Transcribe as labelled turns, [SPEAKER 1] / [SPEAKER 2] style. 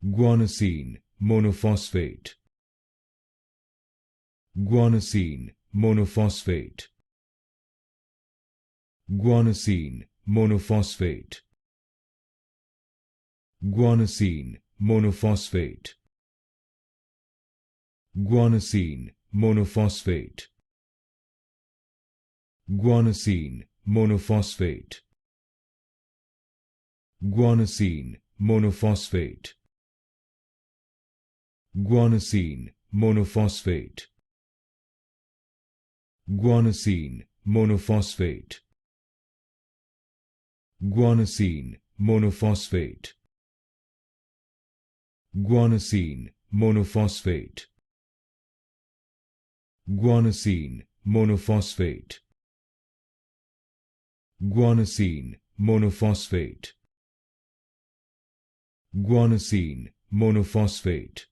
[SPEAKER 1] Guanosine monophosphate. Guanosine monophosphate. Guanosine monophosphate. Guanosine monophosphate. Guanosine monophosphate. Guanosine monophosphate. Guanosine monophosphate. Guanosine monophosphate. Guanosine monophosphate. Guanosine monophosphate. Guanosine monophosphate. Guanosine monophosphate. Guanosine monophosphate. Guanosine monophosphate.